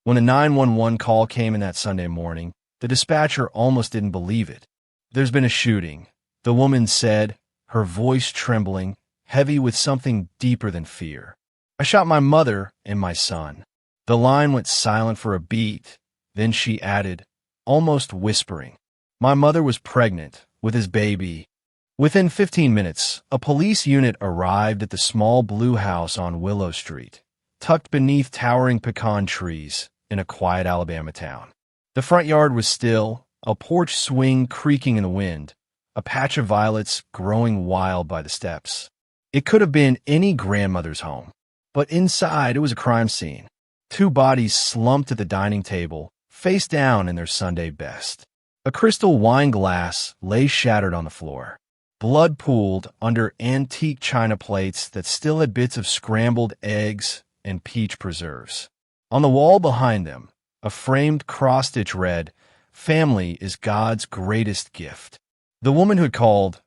When a 911 call came in that Sunday morning, the dispatcher almost didn't believe it. "There's been a shooting," the woman said, her voice trembling, heavy with something deeper than fear. "I shot my mother and my son." The line went silent for a beat. Then she added, almost whispering, "My mother was pregnant with his baby." Within 15 minutes, a police unit arrived at the small blue house on Willow Street, tucked beneath towering pecan trees in a quiet Alabama town. The front yard was still, a porch swing creaking in the wind, a patch of violets growing wild by the steps. It could have been any grandmother's home, but inside it was a crime scene. 2 bodies slumped at the dining table, face down in their Sunday best. A crystal wine glass lay shattered on the floor. Blood pooled under antique china plates that still had bits of scrambled eggs and peach preserves. On the wall behind them, a framed cross-stitch read, "Family is God's greatest gift." The woman who had called,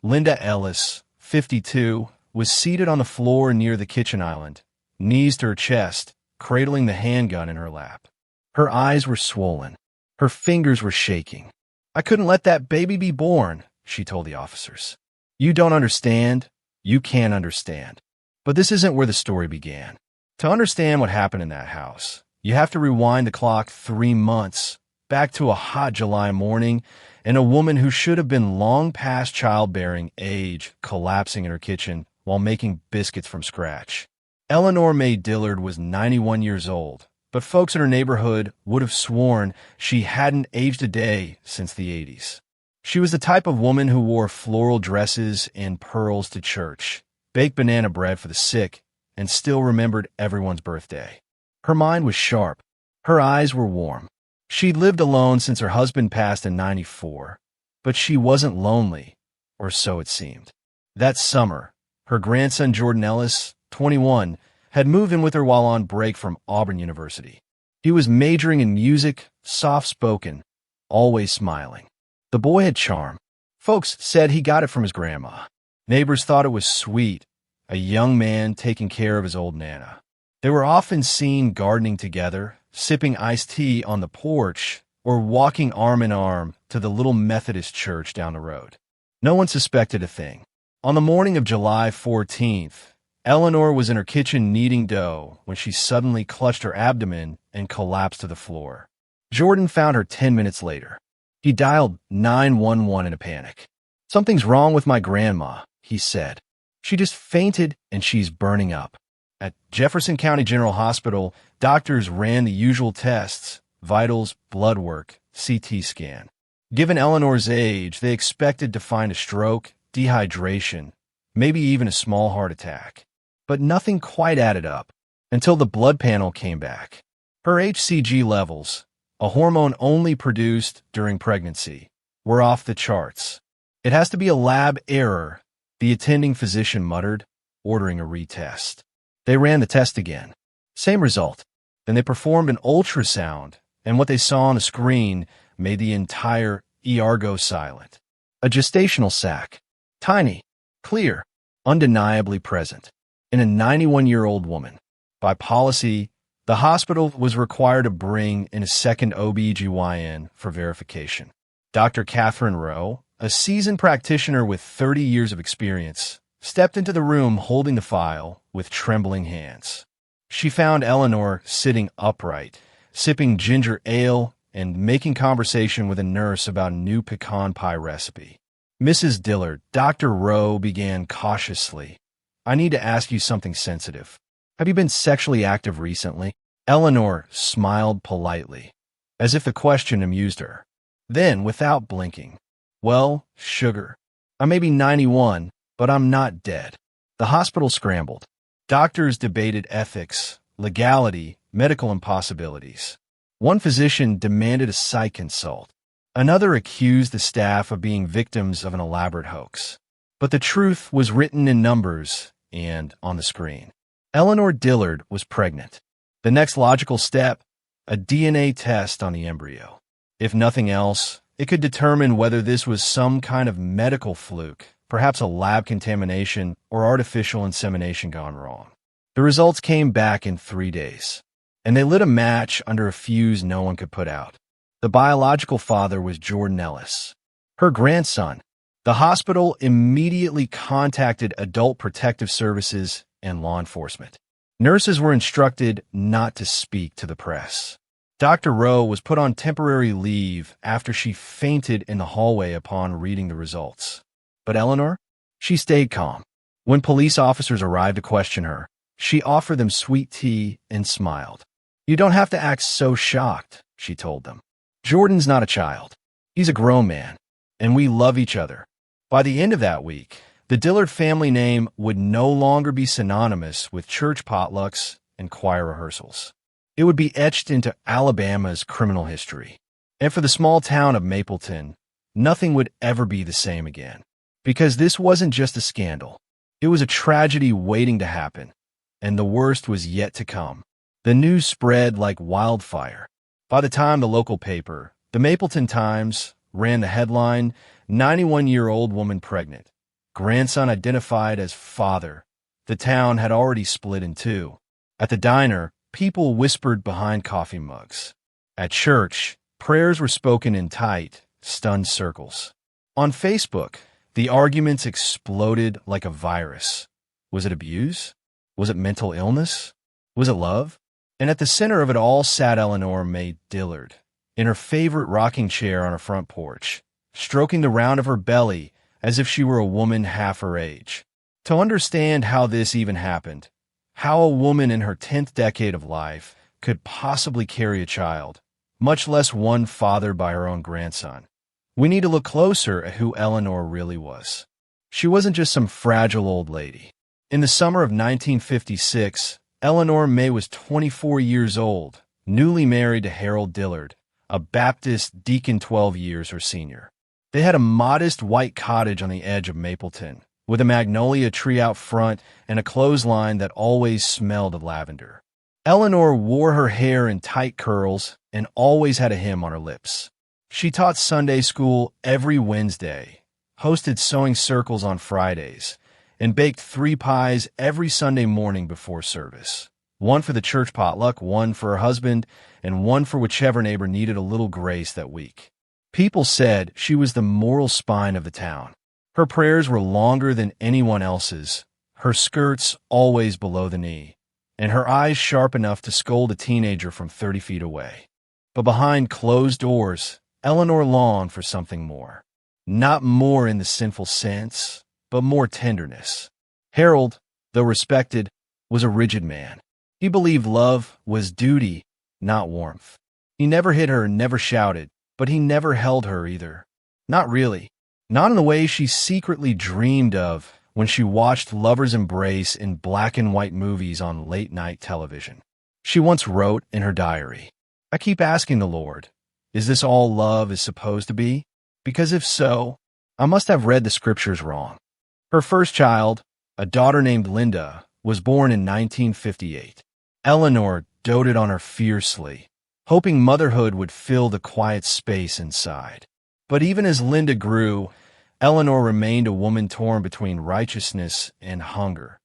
Linda Ellis, 52, was seated on the floor near the kitchen island, knees to her chest, cradling the handgun in her lap. Her eyes were swollen. Her fingers were shaking. "I couldn't let that baby be born," she told the officers. "You don't understand. You can't understand." But this isn't where the story began. To understand what happened in that house, you have to rewind the clock 3 months, back to a hot July morning, and a woman who should have been long past childbearing age collapsing in her kitchen while making biscuits from scratch. Eleanor May Dillard was 91 years old, but folks in her neighborhood would have sworn she hadn't aged a day since the 80s. She was the type of woman who wore floral dresses and pearls to church, baked banana bread for the sick, and still remembered everyone's birthday. Her mind was sharp. Her eyes were warm. She'd lived alone since her husband passed in '94, but she wasn't lonely, or so it seemed. That summer, her grandson Jordan Ellis, 21, had moved in with her while on break from Auburn University. He was majoring in music, soft-spoken, always smiling. The boy had charm. Folks said he got it from his grandma. Neighbors thought it was sweet, a young man taking care of his old Nana. They were often seen gardening together, sipping iced tea on the porch, or walking arm in arm to the little Methodist church down the road. No one suspected a thing. On the morning of July 14th, Eleanor was in her kitchen kneading dough when she suddenly clutched her abdomen and collapsed to the floor. Jordan found her 10 minutes later. He dialed 911 in a panic. "Something's wrong with my grandma," he said. "She just fainted and she's burning up." At Jefferson County General Hospital, doctors ran the usual tests: vitals, blood work, CT scan. Given Eleanor's age, they expected to find a stroke, dehydration, maybe even a small heart attack. But nothing quite added up until the blood panel came back. Her HCG levels, a hormone only produced during pregnancy, were off the charts. "It has to be a lab error," the attending physician muttered, ordering a retest. They ran the test again. Same result. Then they performed an ultrasound, and what they saw on the screen made the entire ER go silent. A gestational sac. Tiny, clear, undeniably present, in a 91-year-old woman. By policy, the hospital was required to bring in a second OB/GYN for verification. Dr. Catherine Rowe, a seasoned practitioner with 30 years of experience, stepped into the room holding the file with trembling hands. She found Eleanor sitting upright, sipping ginger ale and making conversation with a nurse about a new pecan pie recipe. "Mrs. Dillard," Dr. Rowe began cautiously, "I need to ask you something sensitive. Have you been sexually active recently?" Eleanor smiled politely, as if the question amused her. Then, without blinking, "Well, sugar, I may be 91, but I'm not dead." The hospital scrambled. Doctors debated ethics, legality, medical impossibilities. One physician demanded a psych consult. Another accused the staff of being victims of an elaborate hoax. But the truth was written in numbers and on the screen. Eleanor Dillard was pregnant. The next logical step, a DNA test on the embryo. If nothing else, it could determine whether this was some kind of medical fluke, perhaps a lab contamination or artificial insemination gone wrong. The results came back in 3 days. and they lit a match under a fuse no one could put out. The biological father was Jordan Ellis, her grandson. The hospital immediately contacted Adult Protective Services and law enforcement. Nurses were instructed not to speak to the press. Dr. Rowe was put on temporary leave after she fainted in the hallway upon reading the results. But Eleanor? She stayed calm. When police officers arrived to question her, she offered them sweet tea and smiled. "You don't have to act so shocked," she told them. "Jordan's not a child. He's a grown man, and we love each other." By the end of that week, the Dillard family name would no longer be synonymous with church potlucks and choir rehearsals. It would be etched into Alabama's criminal history. And for the small town of Mapleton, nothing would ever be the same again. Because this wasn't just a scandal. It was a tragedy waiting to happen, and the worst was yet to come. The news spread like wildfire. By the time the local paper, the Mapleton Times, ran the headline, "91-year-old woman pregnant, grandson identified as father," the town had already split in two. At the diner, people whispered behind coffee mugs. At church, prayers were spoken in tight, stunned circles. On Facebook, the arguments exploded like a virus. Was it abuse? Was it mental illness? Was it love? And at the center of it all sat Eleanor May Dillard, in her favorite rocking chair on her front porch, stroking the round of her belly as if she were a woman half her age. To understand how this even happened, how a woman in her 10th decade of life could possibly carry a child, much less one fathered by her own grandson, we need to look closer at who Eleanor really was. She wasn't just some fragile old lady. In the summer of 1956, Eleanor May was 24 years old, newly married to Harold Dillard, a Baptist deacon 12 years her senior. They had a modest white cottage on the edge of Mapleton, with a magnolia tree out front and a clothesline that always smelled of lavender. Eleanor wore her hair in tight curls and always had a hymn on her lips. She taught Sunday school every Wednesday, hosted sewing circles on Fridays, and baked 3 pies every Sunday morning before service. One for the church potluck, one for her husband, and one for whichever neighbor needed a little grace that week. People said she was the moral spine of the town. Her prayers were longer than anyone else's, her skirts always below the knee, and her eyes sharp enough to scold a teenager from 30 feet away. But behind closed doors, Eleanor longed for something more. Not more in the sinful sense, but more tenderness. Harold, though respected, was a rigid man. He believed love was duty, not warmth. He never hit her, never shouted, but he never held her either. Not really. Not in the way she secretly dreamed of when she watched lovers embrace in black and white movies on late-night television. She once wrote in her diary, "I keep asking the Lord, is this all love is supposed to be? Because if so, I must have read the scriptures wrong." Her first child, a daughter named Linda, was born in 1958. Eleanor doted on her fiercely, hoping motherhood would fill the quiet space inside. But even as Linda grew, Eleanor remained a woman torn between righteousness and hunger.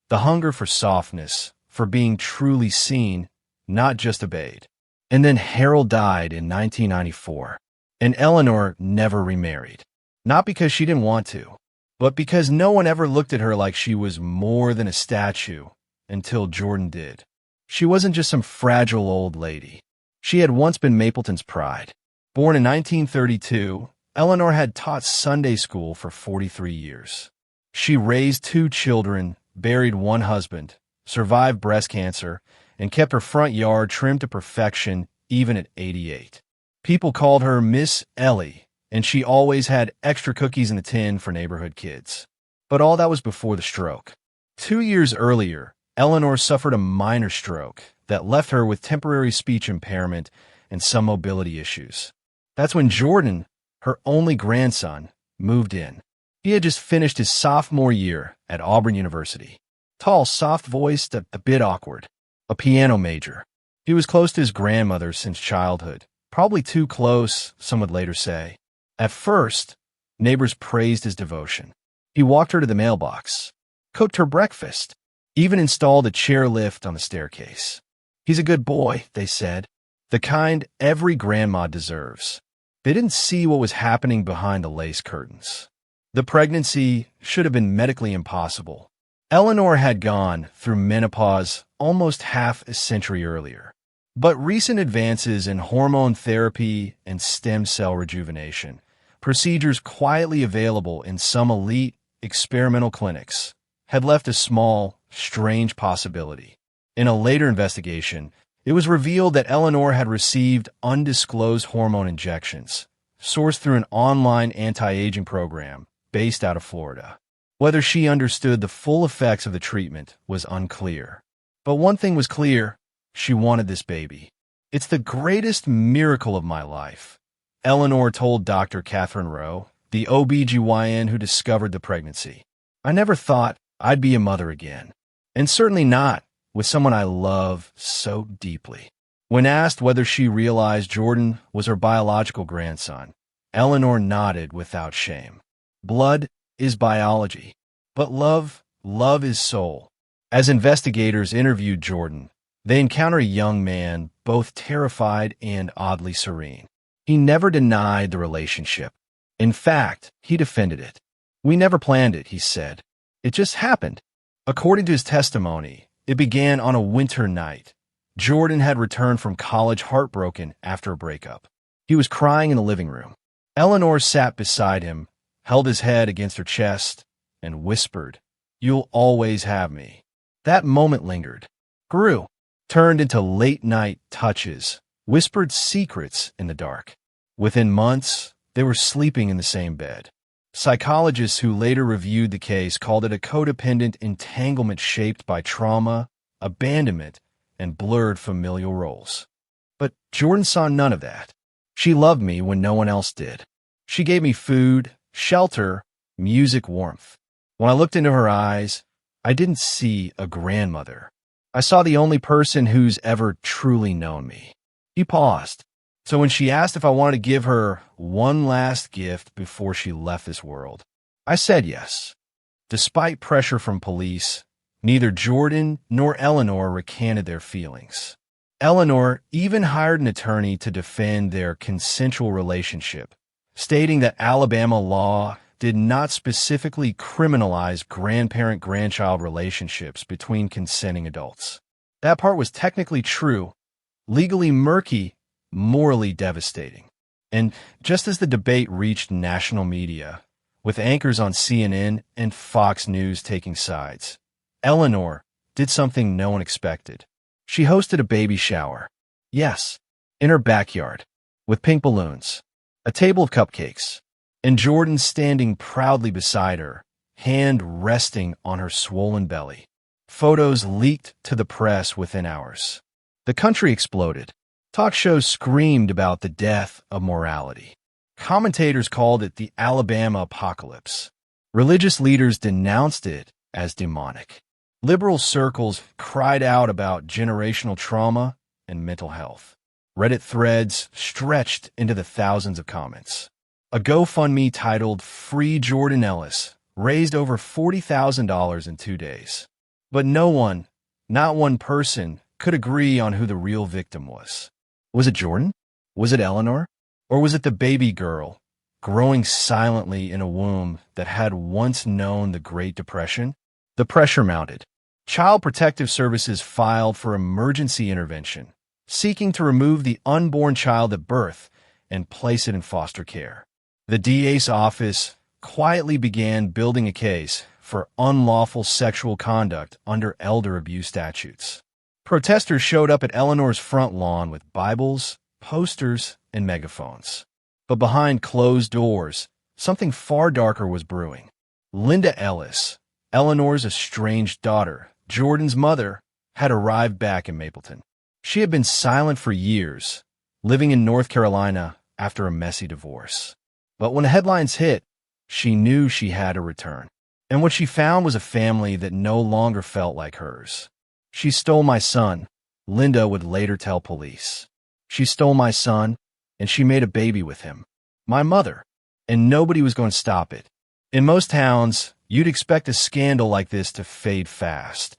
The hunger for softness, for being truly seen, not just obeyed. And then Harold died in 1994, and Eleanor never remarried. Not because she didn't want to, but because no one ever looked at her like she was more than a statue until Jordan did. She wasn't just some fragile old lady. She had once been Mapleton's pride. Born in 1932, Eleanor had taught Sunday school for 43 years. She raised 2 children, buried 1 husband, survived breast cancer, and kept her front yard trimmed to perfection even at 88. People called her Miss Ellie, and she always had extra cookies in the tin for neighborhood kids. But all that was before the stroke. 2 years earlier, Eleanor suffered a minor stroke that left her with temporary speech impairment and some mobility issues. That's when Jordan, her only grandson, moved in. He had just finished his sophomore year at Auburn University. Tall, soft-voiced, a bit awkward. A piano major. He was close to his grandmother since childhood. Probably too close, some would later say. At first, neighbors praised his devotion. He walked her to the mailbox, cooked her breakfast, even installed a chairlift on the staircase. He's a good boy, they said. The kind every grandma deserves. They didn't see what was happening behind the lace curtains. The pregnancy should have been medically impossible. Eleanor had gone through menopause almost half a century earlier. But recent advances in hormone therapy and stem cell rejuvenation, procedures quietly available in some elite experimental clinics, had left a small, strange possibility. In a later investigation, it was revealed that Eleanor had received undisclosed hormone injections, sourced through an online anti-aging program based out of Florida. Whether she understood the full effects of the treatment was unclear. But one thing was clear: she wanted this baby. "It's the greatest miracle of my life," Eleanor told Dr. Catherine Rowe, the OBGYN who discovered the pregnancy. "I never thought I'd be a mother again, and certainly not with someone I love so deeply." When asked whether she realized Jordan was her biological grandson, Eleanor nodded without shame. Blood is biology, but love is soul. As investigators interviewed Jordan, they encounter a young man both terrified and oddly serene. He never denied the relationship. In fact, he defended it. "We never planned it," he said. "It just happened." According to his testimony, it began on a winter night. Jordan had returned from college heartbroken after a breakup. He was crying in the living room. Eleanor sat beside him, held his head against her chest, and whispered, "You'll always have me." That moment lingered, grew, turned into late-night touches, whispered secrets in the dark. Within months, they were sleeping in the same bed. Psychologists who later reviewed the case called it a codependent entanglement shaped by trauma, abandonment, and blurred familial roles. But Jordan saw none of that. "She loved me when no one else did. She gave me food, shelter, music, warmth. When I looked into her eyes, I didn't see a grandmother. I saw the only person who's ever truly known me." He paused. "So when she asked if I wanted to give her one last gift before she left this world, I said yes." Despite pressure from police, neither Jordan nor Eleanor recanted their feelings. Eleanor even hired an attorney to defend their consensual relationship, stating that Alabama law did not specifically criminalize grandparent-grandchild relationships between consenting adults. That part was technically true, legally murky, morally devastating. And just as the debate reached national media, with anchors on CNN and Fox News taking sides, Eleanor did something no one expected. She hosted a baby shower. Yes, in her backyard, with pink balloons, a table of cupcakes, and Jordan standing proudly beside her, hand resting on her swollen belly. Photos leaked to the press within hours. The country exploded. Talk shows screamed about the death of morality. Commentators called it the Alabama apocalypse. Religious leaders denounced it as demonic. Liberal circles cried out about generational trauma and mental health. Reddit threads stretched into the thousands of comments. A GoFundMe titled "Free Jordan Ellis" raised over $40,000 in 2 days. But no one, not one person, could agree on who the real victim was. Was it Jordan? Was it Eleanor? Or was it the baby girl, growing silently in a womb that had once known the Great Depression? The pressure mounted. Child Protective Services filed for emergency intervention, seeking to remove the unborn child at birth and place it in foster care. The DA's office quietly began building a case for unlawful sexual conduct under elder abuse statutes. Protesters showed up at Eleanor's front lawn with Bibles, posters, and megaphones. But behind closed doors, something far darker was brewing. Linda Ellis, Eleanor's estranged daughter, Jordan's mother, had arrived back in Mapleton. She had been silent for years, living in North Carolina after a messy divorce. But when the headlines hit, she knew she had to return. And what she found was a family that no longer felt like hers. "She stole my son," Linda would later tell police. "She stole my son, and she made a baby with him. My mother." And nobody was going to stop it. In most towns, you'd expect a scandal like this to fade fast.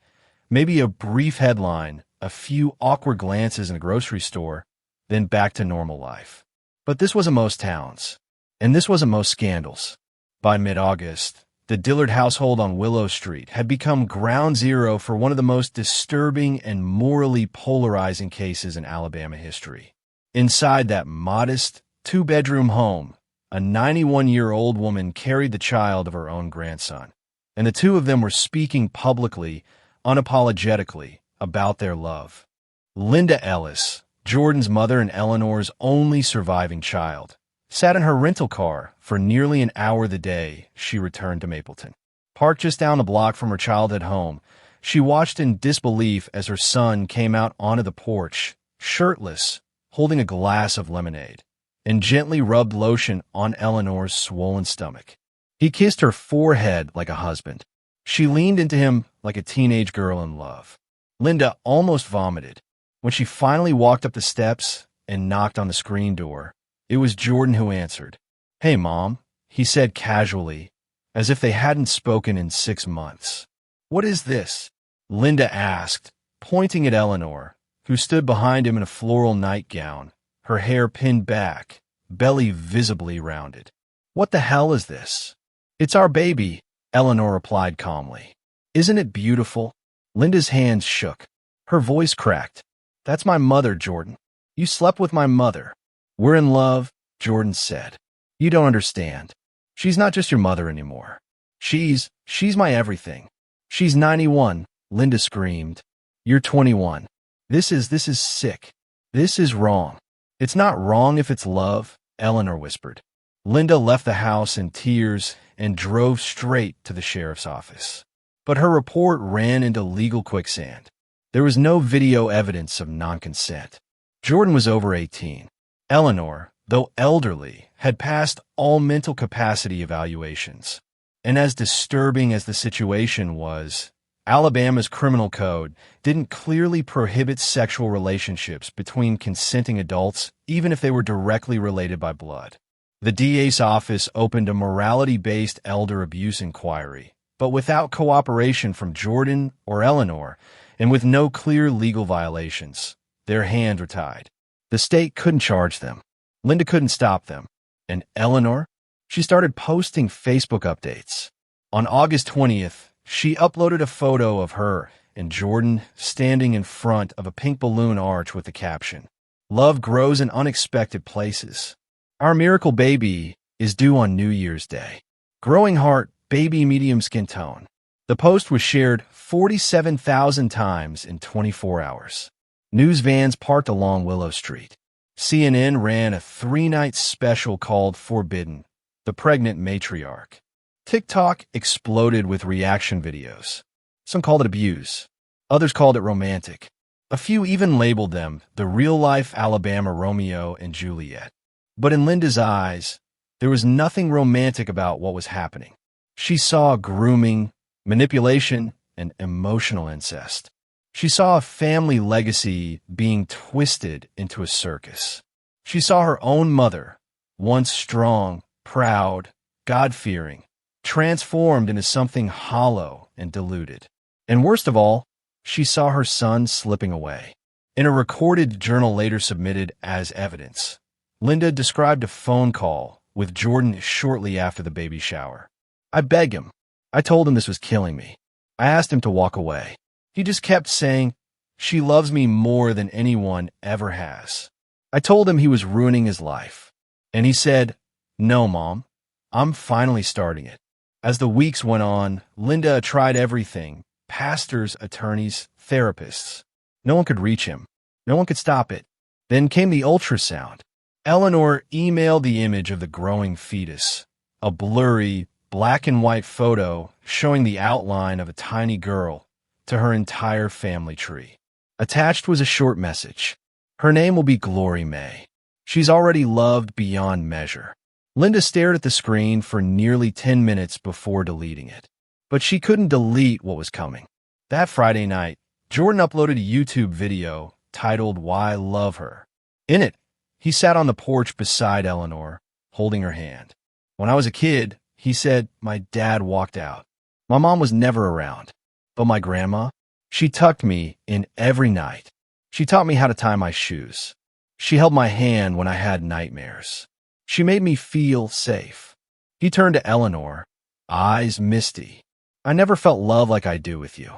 Maybe a brief headline, a few awkward glances in a grocery store, then back to normal life. But this wasn't most towns, and this wasn't most scandals. By mid-August, the Dillard household on Willow Street had become ground zero for one of the most disturbing and morally polarizing cases in Alabama history. Inside that modest, two-bedroom home, a 91-year-old woman carried the child of her own grandson, and the two of them were speaking publicly, unapologetically, about their love. Linda Ellis, Jordan's mother and Eleanor's only surviving child, sat in her rental car for nearly an hour the day she returned to Mapleton. Parked just down the block from her childhood home, she watched in disbelief as her son came out onto the porch, shirtless, holding a glass of lemonade, and gently rubbed lotion on Eleanor's swollen stomach. He kissed her forehead like a husband. She leaned into him like a teenage girl in love. Linda almost vomited. When she finally walked up the steps and knocked on the screen door, it was Jordan who answered. "Hey, Mom," he said casually, as if they hadn't spoken in 6 months. "What is this?" Linda asked, pointing at Eleanor, who stood behind him in a floral nightgown, her hair pinned back, belly visibly rounded. "What the hell is this?" "It's our baby," Eleanor replied calmly. "Isn't it beautiful?" Linda's hands shook. Her voice cracked. "That's my mother, Jordan. You slept with my mother." "We're in love," Jordan said. "You don't understand. She's not just your mother anymore. She's my everything." "She's 91, Linda screamed. "You're 21. This is sick. This is wrong." "It's not wrong if it's love," Eleanor whispered. Linda left the house in tears and drove straight to the sheriff's office. But her report ran into legal quicksand. There was no video evidence of non-consent. Jordan was over 18. Eleanor, though elderly, had passed all mental capacity evaluations. And as disturbing as the situation was, Alabama's criminal code didn't clearly prohibit sexual relationships between consenting adults, even if they were directly related by blood. The DA's office opened a morality-based elder abuse inquiry, but without cooperation from Jordan or Eleanor, and with no clear legal violations, their hands were tied. The state couldn't charge them. Linda couldn't stop them. And Eleanor? She started posting Facebook updates. On August 20th, she uploaded a photo of her and Jordan standing in front of a pink balloon arch with the caption, "Love grows in unexpected places. Our miracle baby is due on New Year's Day. Growing heart, baby medium skin tone." The post was shared 47,000 times in 24 hours. News vans parked along Willow Street. CNN ran a 3-night special called Forbidden, the Pregnant Matriarch. TikTok exploded with reaction videos. Some called it abuse. Others called it romantic. A few even labeled them the real-life Alabama Romeo and Juliet. But in Linda's eyes, there was nothing romantic about what was happening. She saw grooming, manipulation, and emotional incest. She saw a family legacy being twisted into a circus. She saw her own mother, once strong, proud, God-fearing, transformed into something hollow and diluted. And worst of all, she saw her son slipping away. In a recorded journal later submitted as evidence, Linda described a phone call with Jordan shortly after the baby shower. "I begged him. I told him this was killing me. I asked him to walk away. He just kept saying, 'She loves me more than anyone ever has.' I told him he was ruining his life. And he said, 'No, Mom, I'm finally starting it.'" As the weeks went on, Linda tried everything: pastors, attorneys, therapists. No one could reach him. No one could stop it. Then came the ultrasound. Eleanor emailed the image of the growing fetus, a blurry, black and white photo showing the outline of a tiny girl, to her entire family tree. Attached was a short message. "Her name will be Glory May. She's already loved beyond measure." Linda stared at the screen for nearly 10 minutes before deleting it. But she couldn't delete what was coming. That Friday night, Jordan uploaded a YouTube video titled "Why I Love Her." In it, he sat on the porch beside Eleanor, holding her hand. "When I was a kid," he said, "my dad walked out. My mom was never around. But my grandma, She tucked me in every night. She taught me how to tie my shoes. She held my hand when I had nightmares. She made me feel safe. He turned to Eleanor, eyes misty. I never felt love like I do with you.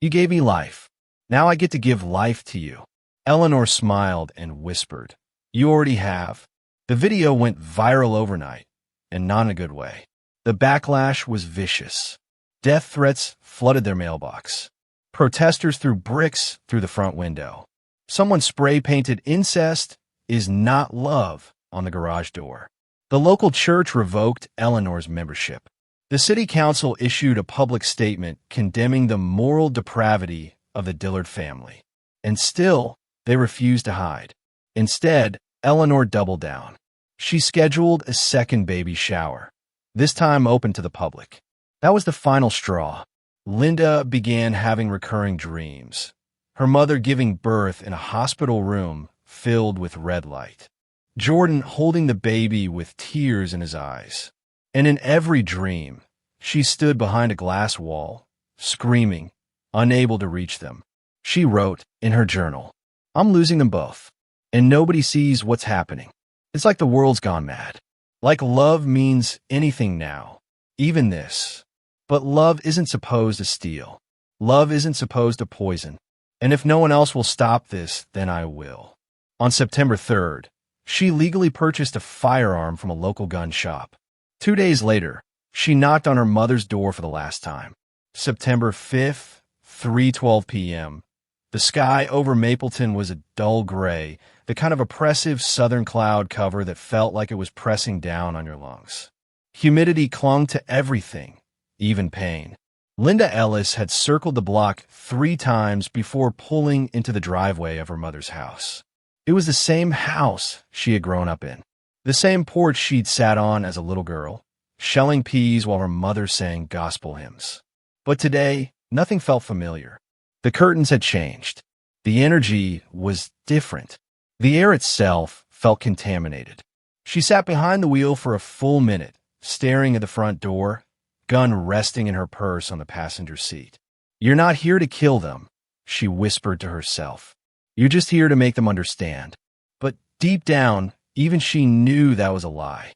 You gave me life. Now I get to give life to you. Eleanor smiled and whispered, You already have. The video went viral overnight, and not in a good way. The backlash was vicious. Death threats flooded their mailbox. Protesters threw bricks through the front window. Someone spray-painted incest is not love on the garage door. The local church revoked Eleanor's membership. The city council issued a public statement condemning the moral depravity of the Dillard family. And still, they refused to hide. Instead, Eleanor doubled down. She scheduled a second baby shower, this time open to the public. That was the final straw. Linda began having recurring dreams, her mother giving birth in a hospital room filled with red light, Jordan holding the baby with tears in his eyes. And in every dream, she stood behind a glass wall, screaming, unable to reach them. She wrote in her journal, I'm losing them both, and nobody sees what's happening. It's like the world's gone mad. Like love means anything now, even this. But love isn't supposed to steal. Love isn't supposed to poison. And if no one else will stop this, then I will. On September 3rd, she legally purchased a firearm from a local gun shop. 2 days later, she knocked on her mother's door for the last time. September 5th, 3:12 p.m. The sky over Mapleton was a dull gray, the kind of oppressive southern cloud cover that felt like it was pressing down on your lungs. Humidity clung to everything, even pain. Linda Ellis had circled the block 3 times before pulling into the driveway of her mother's house. It was the same house she had grown up in, the same porch she'd sat on as a little girl, shelling peas while her mother sang gospel hymns. But today, nothing felt familiar. The curtains had changed. The energy was different. The air itself felt contaminated. She sat behind the wheel for a full minute, staring at the front door, gun resting in her purse on the passenger seat. You're not here to kill them, she whispered to herself. You're just here to make them understand. But deep down, even she knew that was a lie.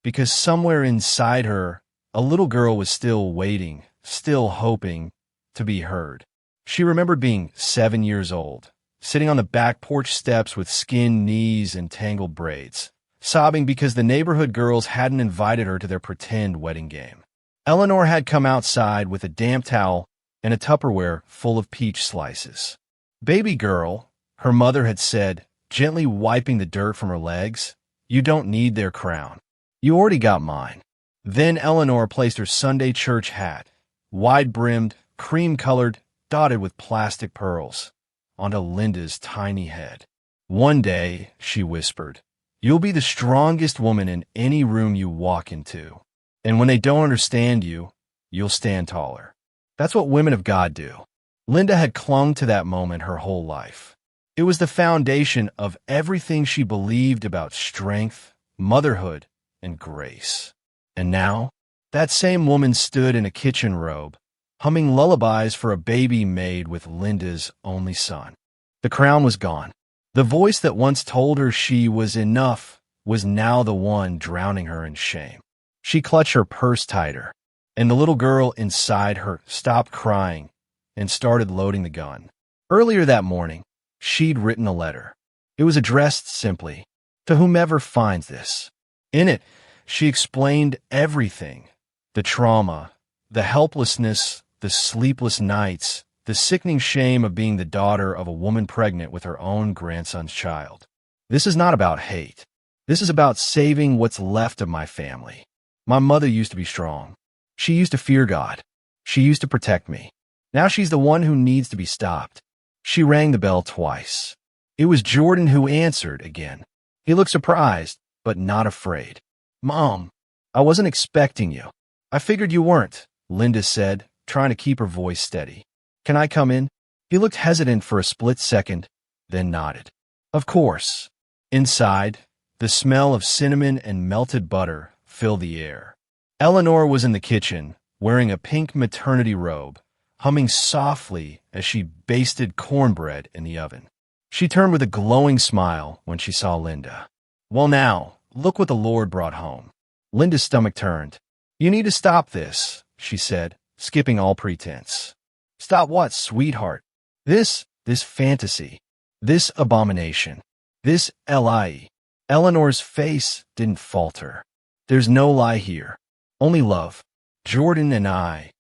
Because somewhere inside her, a little girl was still waiting, still hoping to be heard. She remembered being 7 years old, sitting on the back porch steps with skinned knees and tangled braids, sobbing because the neighborhood girls hadn't invited her to their pretend wedding game. Eleanor had come outside with a damp towel and a Tupperware full of peach slices. Baby girl, her mother had said, gently wiping the dirt from her legs, you don't need their crown. You already got mine. Then Eleanor placed her Sunday church hat, wide-brimmed, cream-colored, dotted with plastic pearls, onto Linda's tiny head. One day, she whispered, you'll be the strongest woman in any room you walk into. And when they don't understand you, you'll stand taller. That's what women of God do. Linda had clung to that moment her whole life. It was the foundation of everything she believed about strength, motherhood, and grace. And now, that same woman stood in a kitchen robe, humming lullabies for a baby made with Linda's only son. The crown was gone. The voice that once told her she was enough was now the one drowning her in shame. She clutched her purse tighter, and the little girl inside her stopped crying and started loading the gun. Earlier that morning, she'd written a letter. It was addressed simply, to whomever finds this. In it, she explained everything, the trauma, the helplessness, the sleepless nights, the sickening shame of being the daughter of a woman pregnant with her own grandson's child. This is not about hate. This is about saving what's left of my family. My mother used to be strong. She used to fear God. She used to protect me. Now she's the one who needs to be stopped. She rang the bell twice. It was Jordan who answered again. He looked surprised, but not afraid. Mom, I wasn't expecting you. I figured you weren't, Linda said, trying to keep her voice steady. Can I come in? He looked hesitant for a split second, then nodded. Of course. Inside, the smell of cinnamon and melted butter filled the air. Eleanor was in the kitchen, wearing a pink maternity robe, humming softly as she basted cornbread in the oven. She turned with a glowing smile when she saw Linda. "Well now, look what the Lord brought home." Linda's stomach turned. "You need to stop this," she said, skipping all pretense. "Stop what, sweetheart? This fantasy. This abomination. This lie." Eleanor's face didn't falter. "There's no lie here. Only love. Jordan and I.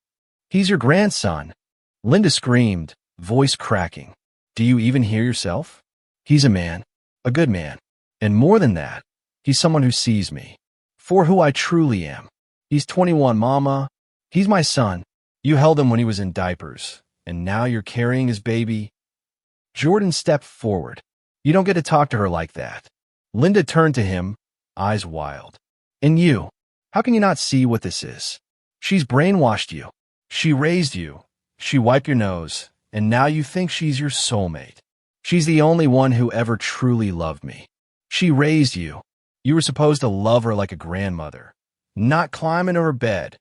He's your grandson." Linda screamed, voice cracking. "Do you even hear yourself? He's a man. A good man. And more than that, he's someone who sees me. For who I truly am. He's 21, Mama. He's my son. You held him when he was in diapers. And now you're carrying his baby." Jordan stepped forward. "You don't get to talk to her like that." Linda turned to him, eyes wild. "And you? How can you not see what this is? She's brainwashed you. She raised you. She wiped your nose. And now you think she's your soulmate. She's the only one who ever truly loved me. She raised you. You were supposed to love her like a grandmother, not climb into her bed."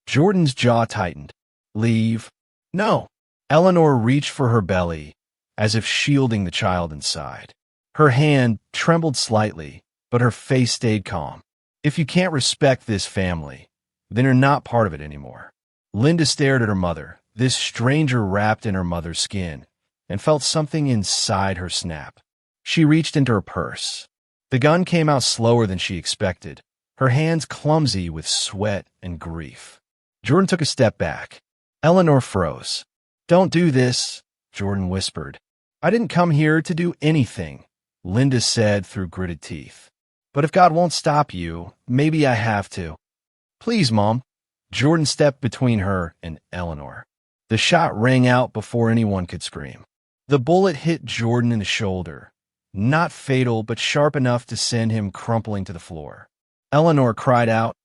Jordan's jaw tightened. "Leave." "No." Eleanor reached for her belly, as if shielding the child inside. Her hand trembled slightly, but her face stayed calm. "If you can't respect this family, then you're not part of it anymore." Linda stared at her mother, this stranger wrapped in her mother's skin, and felt something inside her snap. She reached into her purse. The gun came out slower than she expected, her hands clumsy with sweat and grief. Jordan took a step back. Eleanor froze. "Don't do this," Jordan whispered. "I didn't come here to do anything," Linda said through gritted teeth. "But if God won't stop you, maybe I have to." "Please, Mom." Jordan stepped between her and Eleanor. The shot rang out before anyone could scream. The bullet hit Jordan in the shoulder, not fatal but sharp enough to send him crumpling to the floor. Eleanor cried out,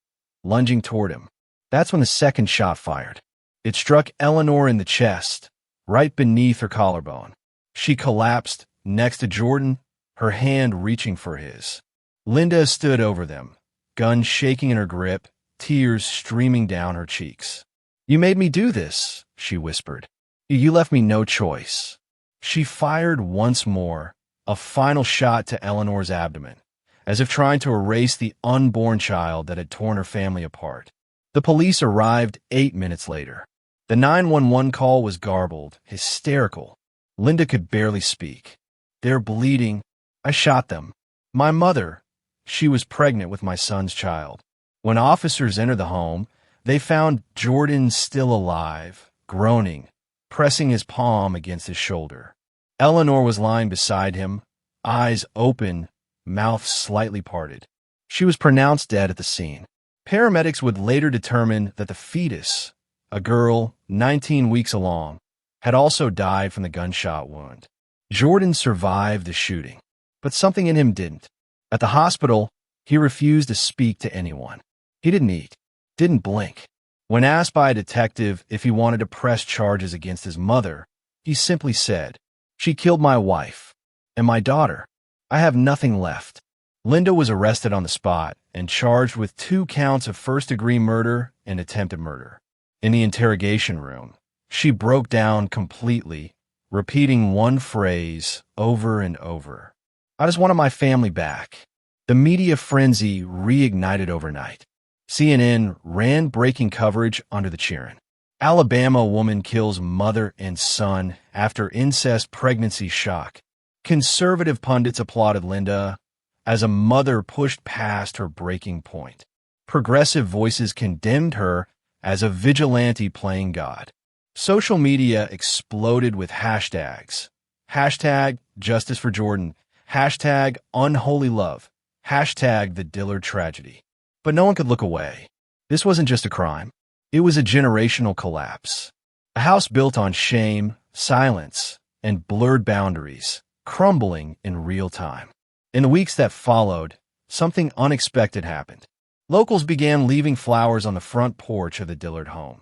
lunging toward him. That's when the second shot fired. It struck Eleanor in the chest, right beneath her collarbone. She collapsed next to Jordan, her hand reaching for his. Linda stood over them, gun shaking in her grip, tears streaming down her cheeks. "You made me do this," she whispered. "You left me no choice." She fired once more, a final shot to Eleanor's abdomen, as if trying to erase the unborn child that had torn her family apart. The police arrived 8 minutes later. The 911 call was garbled, hysterical. Linda could barely speak. "They're bleeding. I shot them. My mother. She was pregnant with my son's child." When officers entered the home, they found Jordan still alive, groaning, pressing his palm against his shoulder. Eleanor was lying beside him, eyes open, mouth slightly parted. She was pronounced dead at the scene. Paramedics would later determine that the fetus, a girl 19 weeks along, had also died from the gunshot wound. Jordan survived the shooting, but something in him didn't. At the hospital, he refused to speak to anyone. He didn't eat, didn't blink. When asked by a detective if he wanted to press charges against his mother, he simply said, "She killed my wife and my daughter. I have nothing left." Linda was arrested on the spot and charged with 2 counts of first-degree murder and attempted murder. In the interrogation room, she broke down completely, repeating one phrase over and over. "I just wanted my family back." The media frenzy reignited overnight. CNN ran breaking coverage under the cheering. Alabama woman kills mother and son after incest pregnancy shock. Conservative pundits applauded Linda as a mother pushed past her breaking point. Progressive voices condemned her as a vigilante playing God. Social media exploded with hashtags. Hashtag Justice for Jordan. Hashtag Unholy Love. Hashtag The Dillard Tragedy. But no one could look away. This wasn't just a crime. It was a generational collapse. A house built on shame, silence, and blurred boundaries, crumbling in real time. In the weeks that followed, something unexpected happened. Locals began leaving flowers on the front porch of the Dillard home.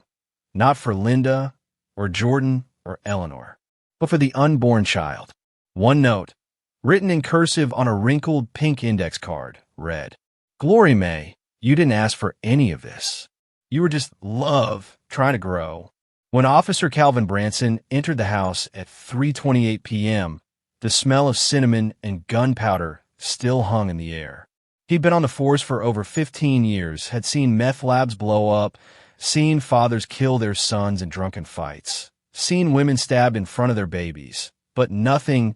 Not for Linda, or Jordan, or Eleanor, but for the unborn child. One note, written in cursive on a wrinkled pink index card, read, "Glory May, you didn't ask for any of this. You were just love trying to grow. When Officer Calvin Branson entered the house at 3:28 p.m., the smell of cinnamon and gunpowder still hung in the air. He'd been on the force for over 15 years, had seen meth labs blow up, seen fathers kill their sons in drunken fights, seen women stabbed in front of their babies, but nothing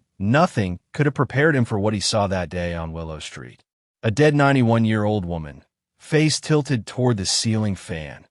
could have prepared him for what he saw that day on Willow Street. A dead 91-year-old woman, face tilted toward the ceiling fan,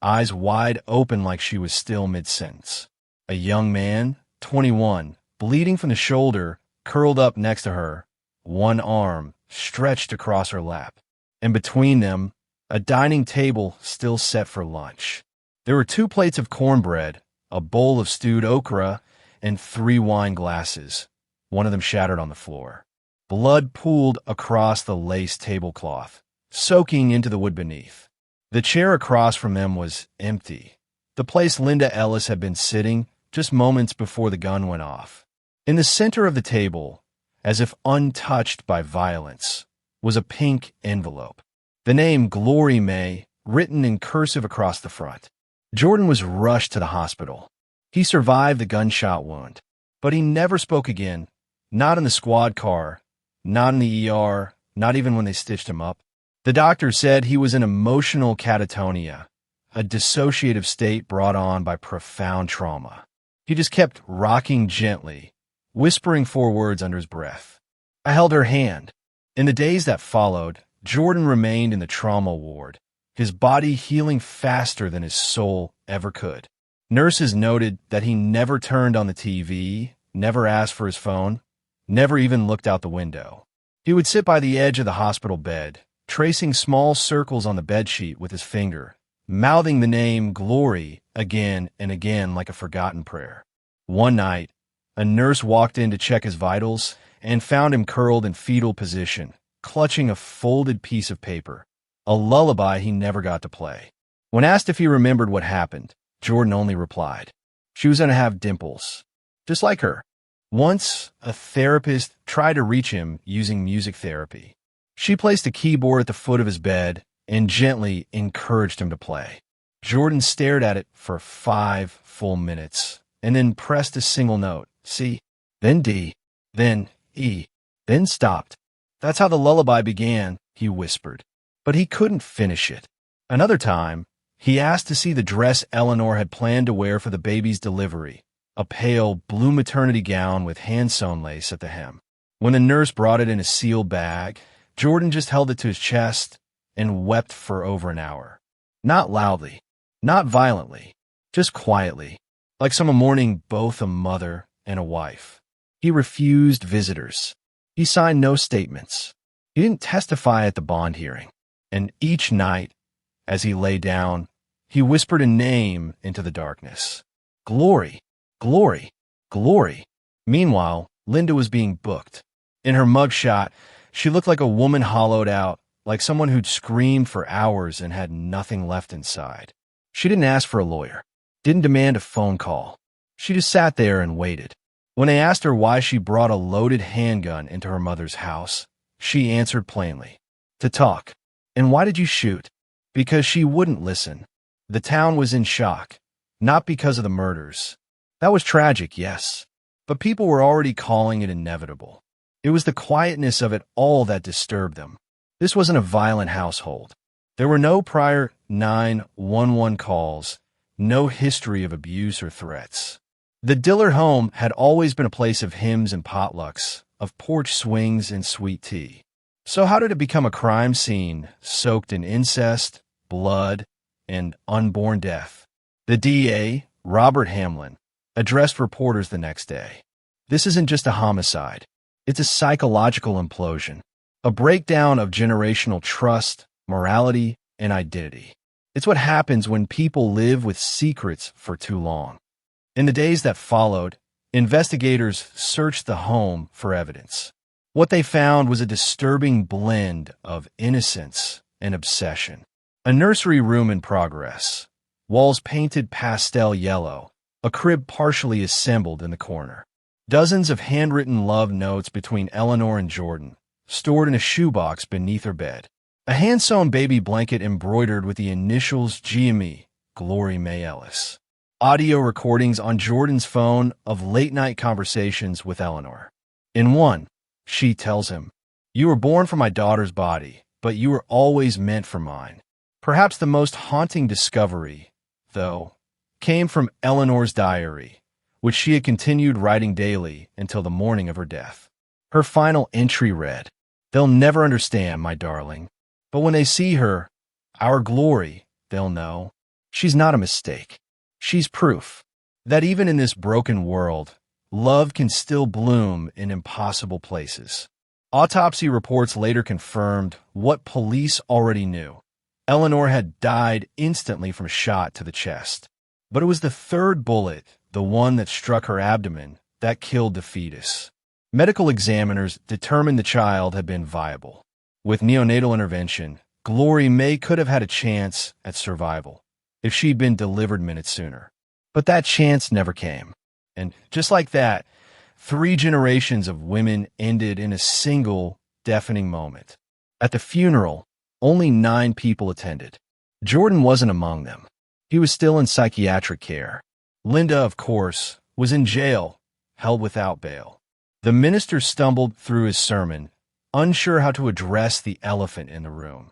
eyes wide open like she was still mid-sentence. A young man, 21, bleeding from the shoulder, curled up next to her, one arm stretched across her lap, and between them, a dining table still set for lunch. There were 2 plates of cornbread, a bowl of stewed okra, and 3 wine glasses. One of them shattered on the floor. Blood pooled across the lace tablecloth, soaking into the wood beneath. The chair across from them was empty, the place Linda Ellis had been sitting just moments before the gun went off. In the center of the table, as if untouched by violence, was a pink envelope. The name Glory May written in cursive across the front. Jordan was rushed to the hospital. He survived the gunshot wound, but he never spoke again, not in the squad car, not in the ER, not even when they stitched him up. The doctor said he was in emotional catatonia, a dissociative state brought on by profound trauma. He just kept rocking gently, whispering 4 words under his breath. I held her hand. In the days that followed, Jordan remained in the trauma ward, his body healing faster than his soul ever could. Nurses noted that he never turned on the TV, never asked for his phone, never even looked out the window. He would sit by the edge of the hospital bed, tracing small circles on the bedsheet with his finger, mouthing the name Glory again and again like a forgotten prayer. One night, a nurse walked in to check his vitals and found him curled in fetal position, clutching a folded piece of paper, a lullaby he never got to play. When asked if he remembered what happened, Jordan only replied, she was going to have dimples, just like her. Once, a therapist tried to reach him using music therapy. She placed a keyboard at the foot of his bed and gently encouraged him to play. Jordan stared at it for 5 full minutes and then pressed a single note, C, then D, then E, then stopped. That's how the lullaby began, he whispered. But he couldn't finish it. Another time, he asked to see the dress Eleanor had planned to wear for the baby's delivery, a pale blue maternity gown with hand-sewn lace at the hem. When the nurse brought it in a sealed bag, Jordan just held it to his chest and wept for over an hour. Not loudly, not violently, just quietly, like someone mourning both a mother and a wife. He refused visitors. He signed no statements. He didn't testify at the bond hearing. And each night, as he lay down, he whispered a name into the darkness. Glory, Glory, Glory. Meanwhile, Linda was being booked. In her mugshot, she looked like a woman hollowed out, like someone who'd screamed for hours and had nothing left inside. She didn't ask for a lawyer, didn't demand a phone call. She just sat there and waited. When they asked her why she brought a loaded handgun into her mother's house, she answered plainly, to talk. And why did you shoot? Because she wouldn't listen. The town was in shock, not because of the murders. That was tragic, yes, but people were already calling it inevitable. It was the quietness of it all that disturbed them. This wasn't a violent household. There were no prior 911 calls, no history of abuse or threats. The Dillard home had always been a place of hymns and potlucks, of porch swings and sweet tea. So how did it become a crime scene soaked in incest, blood, and unborn death? The DA, Robert Hamlin, addressed reporters the next day. This isn't just a homicide. It's a psychological implosion, a breakdown of generational trust, morality, and identity. It's what happens when people live with secrets for too long. In the days that followed, investigators searched the home for evidence. What they found was a disturbing blend of innocence and obsession. A nursery room in progress, walls painted pastel yellow, a crib partially assembled in the corner. Dozens of handwritten love notes between Eleanor and Jordan, stored in a shoebox beneath her bed. A hand-sewn baby blanket embroidered with the initials GME, Glory May Ellis. Audio recordings on Jordan's phone of late-night conversations with Eleanor. In one, she tells him, "You were born from my daughter's body, but you were always meant for mine." Perhaps the most haunting discovery, though, came from Eleanor's diary, which she had continued writing daily until the morning of her death. Her final entry read, "They'll never understand, my darling, but when they see her, our Glory, they'll know she's not a mistake. She's proof that even in this broken world, love can still bloom in impossible places." Autopsy reports later confirmed what police already knew. Eleanor had died instantly from a shot to the chest. But it was the third bullet, the one that struck her abdomen, that killed the fetus. Medical examiners determined the child had been viable. With neonatal intervention, Glory May could have had a chance at survival if she'd been delivered minutes sooner. But that chance never came. And just like that, 3 generations of women ended in a single, deafening moment. At the funeral, only 9 people attended. Jordan wasn't among them. He was still in psychiatric care. Linda, of course, was in jail, held without bail. The minister stumbled through his sermon, unsure how to address the elephant in the room.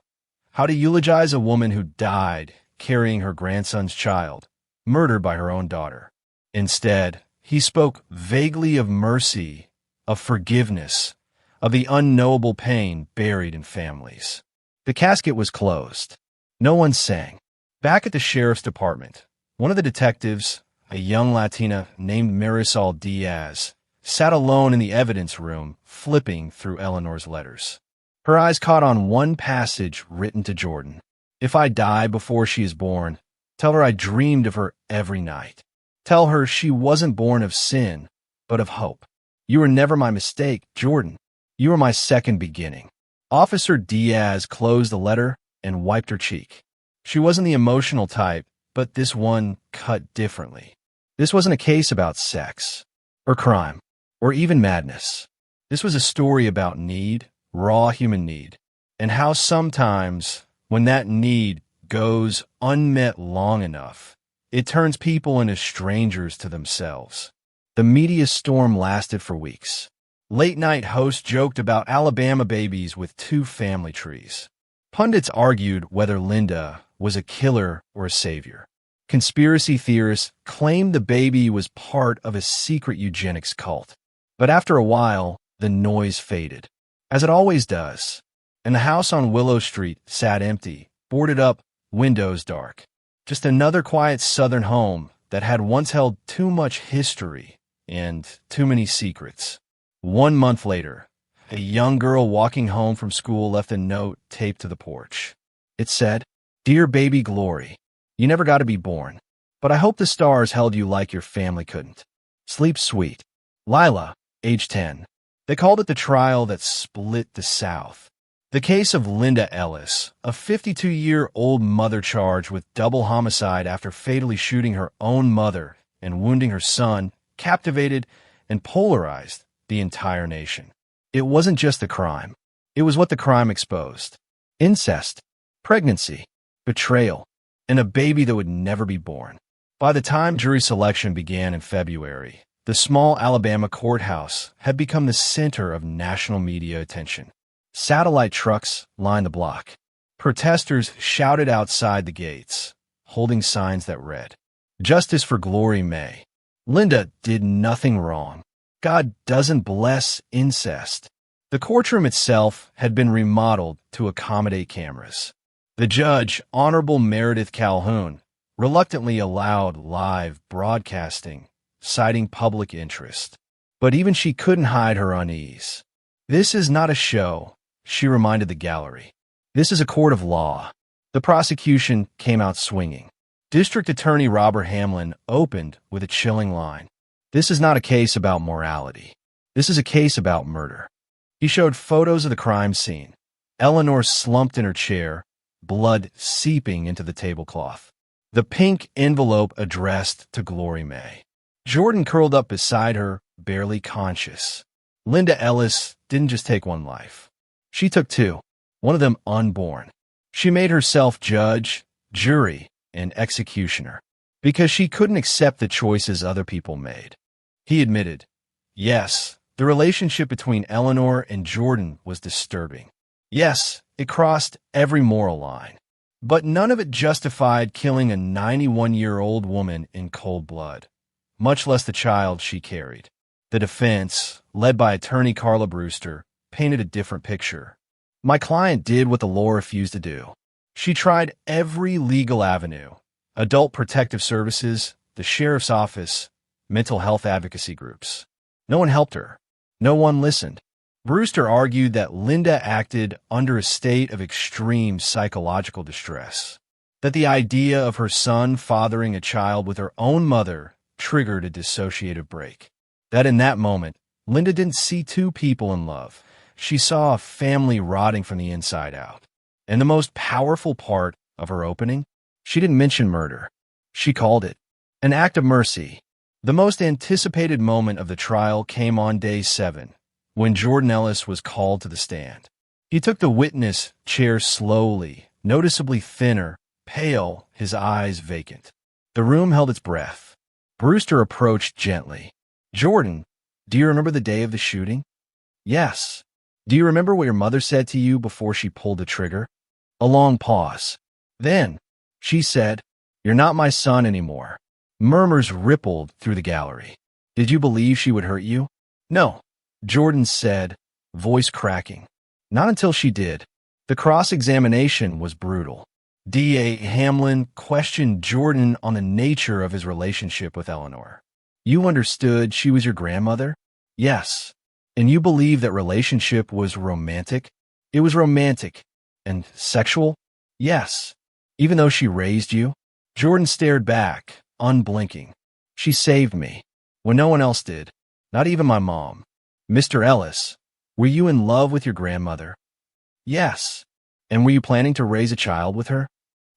How to eulogize a woman who died carrying her grandson's child, murdered by her own daughter. Instead, he spoke vaguely of mercy, of forgiveness, of the unknowable pain buried in families. The casket was closed. No one sang. Back at the sheriff's department, one of the detectives, a young Latina named Marisol Diaz, sat alone in the evidence room, flipping through Eleanor's letters. Her eyes caught on one passage written to Jordan. "If I die before she is born, tell her I dreamed of her every night. Tell her she wasn't born of sin, but of hope. You were never my mistake, Jordan. You were my second beginning." Officer Diaz closed the letter and wiped her cheek. She wasn't the emotional type, but this one cut differently. This wasn't a case about sex, or crime, or even madness. This was a story about need, raw human need, and how sometimes, when that need goes unmet long enough, it turns people into strangers to themselves. The media storm lasted for weeks. Late-night hosts joked about Alabama babies with 2 family trees. Pundits argued whether Linda was a killer or a savior. Conspiracy theorists claimed the baby was part of a secret eugenics cult. But after a while, the noise faded, as it always does, and the house on Willow Street sat empty, boarded up, windows dark. Just another quiet southern home that had once held too much history and too many secrets. 1 month later, a young girl walking home from school left a note taped to the porch. It said, "Dear baby Glory, you never got to be born, but I hope the stars held you like your family couldn't. Sleep sweet. Lila, age 10. They called it the trial that split the South. The case of Linda Ellis, a 52-year-old mother charged with double homicide after fatally shooting her own mother and wounding her son, captivated and polarized the entire nation. It wasn't just the crime. It was what the crime exposed. Incest, pregnancy, betrayal, and a baby that would never be born. By the time jury selection began in February, the small Alabama courthouse had become the center of national media attention. Satellite trucks lined the block. Protesters shouted outside the gates, holding signs that read, "Justice for Glory May. Linda did nothing wrong. God doesn't bless incest." The courtroom itself had been remodeled to accommodate cameras. The judge, Honorable Meredith Calhoun, reluctantly allowed live broadcasting, citing public interest. But even she couldn't hide her unease. "This is not a show," she reminded the gallery. "This is a court of law." The prosecution came out swinging. District Attorney Robert Hamlin opened with a chilling line. "This is not a case about morality. This is a case about murder." He showed photos of the crime scene. Eleanor slumped in her chair, blood seeping into the tablecloth. The pink envelope addressed to Glory May. Jordan curled up beside her, barely conscious. Linda Ellis didn't just take one life. She took 2, one of them unborn. She made herself judge, jury, and executioner, because she couldn't accept the choices other people made. He admitted, yes, the relationship between Eleanor and Jordan was disturbing. Yes, it crossed every moral line. But none of it justified killing a 91-year-old woman in cold blood, much less the child she carried. The defense, led by attorney Carla Brewster, painted a different picture. My client did what the law refused to do. She tried every legal avenue: adult protective services, the sheriff's office, mental health advocacy groups. No one helped her. No one listened. Brewster argued that Linda acted under a state of extreme psychological distress, that the idea of her son fathering a child with her own mother triggered a dissociative break, that in that moment, Linda didn't see two people in love. She saw a family rotting from the inside out. And the most powerful part of her opening, she didn't mention murder. She called it an act of mercy. The most anticipated moment of the trial came on day 7, when Jordan Ellis was called to the stand. He took the witness chair slowly, noticeably thinner, pale, his eyes vacant. The room held its breath. Brewster approached gently. Jordan, do you remember the day of the shooting? Yes. Do you remember what your mother said to you before she pulled the trigger? A long pause. Then, she said, "You're not my son anymore." Murmurs rippled through the gallery. Did you believe she would hurt you? No, Jordan said, voice cracking. Not until she did. The cross-examination was brutal. D.A. Hamlin questioned Jordan on the nature of his relationship with Eleanor. You understood she was your grandmother? Yes. And you believe that relationship was romantic? It was romantic. And sexual? Yes. Even though she raised you? Jordan stared back, unblinking. She saved me, when no one else did, not even my mom. Mr. Ellis, were you in love with your grandmother? Yes. And were you planning to raise a child with her?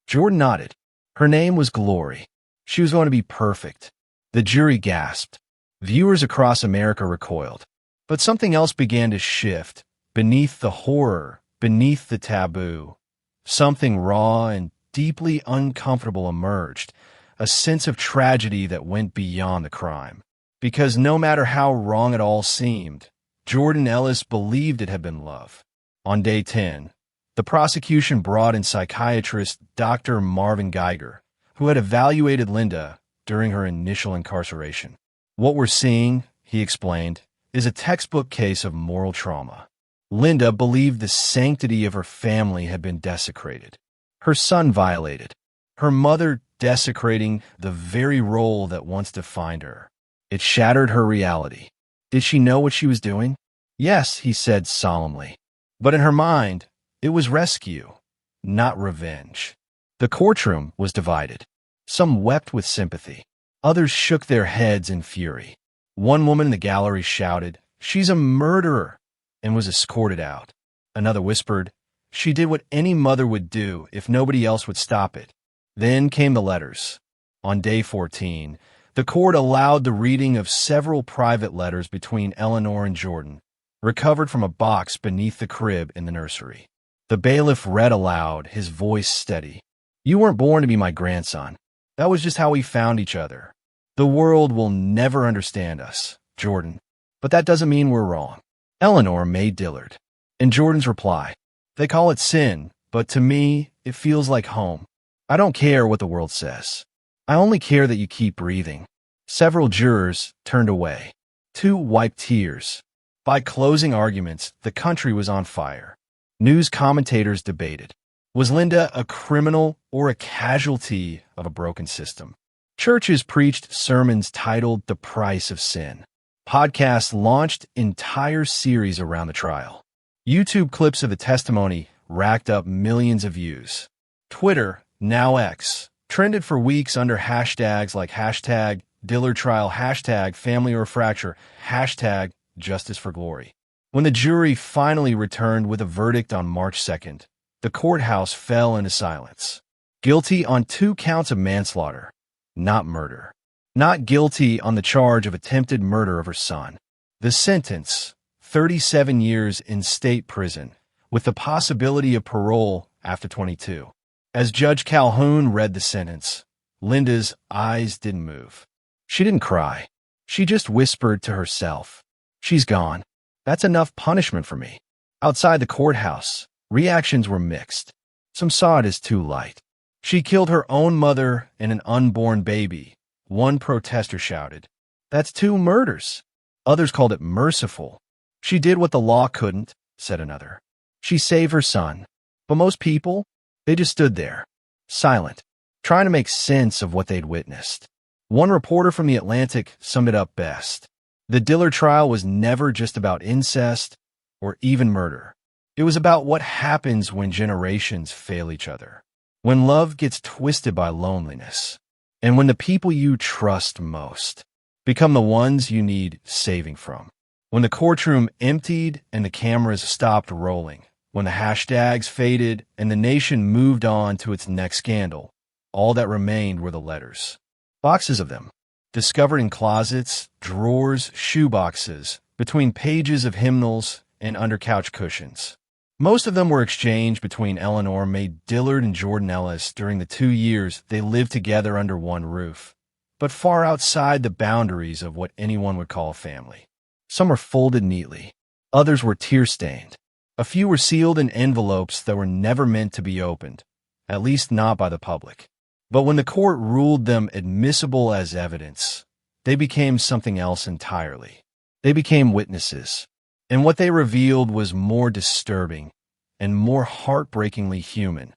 Jordan nodded. Her name was Glory. She was going to be perfect. The jury gasped. Viewers across America recoiled. But something else began to shift. Beneath the horror, beneath the taboo, something raw and deeply uncomfortable emerged, a sense of tragedy that went beyond the crime. Because no matter how wrong it all seemed, Jordan Ellis believed it had been love. On day 10, the prosecution brought in psychiatrist Dr. Marvin Geiger, who had evaluated Linda during her initial incarceration. What we're seeing, he explained, is a textbook case of moral trauma. Linda believed the sanctity of her family had been desecrated, her son violated, her mother desecrating the very role that once defined her. It shattered her reality. Did she know what she was doing? Yes, he said solemnly. But in her mind, it was rescue, not revenge. The courtroom was divided. Some wept with sympathy. Others shook their heads in fury. One woman in the gallery shouted, "She's a murderer," and was escorted out. Another whispered, "She did what any mother would do if nobody else would stop it." Then came the letters. On day 14, the court allowed the reading of several private letters between Eleanor and Jordan, recovered from a box beneath the crib in the nursery. The bailiff read aloud, his voice steady. You weren't born to be my grandson. That was just how we found each other. The world will never understand us, Jordan. But that doesn't mean we're wrong. Eleanor May Dillard. In Jordan's reply, they call it sin, but to me, it feels like home. I don't care what the world says. I only care that you keep breathing. Several jurors turned away. 2 wiped tears. By closing arguments, the country was on fire. News commentators debated. Was Linda a criminal or a casualty of a broken system? Churches preached sermons titled The Price of Sin. Podcasts launched entire series around the trial. YouTube clips of the testimony racked up millions of views. Twitter, now X, trended for weeks under hashtags like hashtag Dillard trial, hashtag family or fracture, hashtag justice for glory. When the jury finally returned with a verdict on March 2nd, the courthouse fell into silence. Guilty on 2 counts of manslaughter, not murder. Not guilty on the charge of attempted murder of her son. The sentence, 37 years in state prison, with the possibility of parole after 22. As Judge Calhoun read the sentence, Linda's eyes didn't move. She didn't cry. She just whispered to herself, "She's gone. That's enough punishment for me." Outside the courthouse, reactions were mixed. Some saw it as too light. "She killed her own mother and an unborn baby," one protester shouted. "That's 2 murders." Others called it merciful. "She did what the law couldn't," said another. "She saved her son." But most people, they just stood there, silent, trying to make sense of what they'd witnessed. One reporter from The Atlantic summed it up best. The Diller trial was never just about incest or even murder. It was about what happens when generations fail each other, when love gets twisted by loneliness, and when the people you trust most become the ones you need saving from. When the courtroom emptied and the cameras stopped rolling, when the hashtags faded and the nation moved on to its next scandal, all that remained were the letters. Boxes of them, discovered in closets, drawers, shoeboxes, between pages of hymnals and under couch cushions. Most of them were exchanged between Eleanor May Dillard and Jordan Ellis during the 2 years they lived together under one roof, but far outside the boundaries of what anyone would call a family. Some were folded neatly. Others were tear-stained. A few were sealed in envelopes that were never meant to be opened, at least not by the public. But when the court ruled them admissible as evidence, they became something else entirely. They became witnesses, and what they revealed was more disturbing and more heartbreakingly human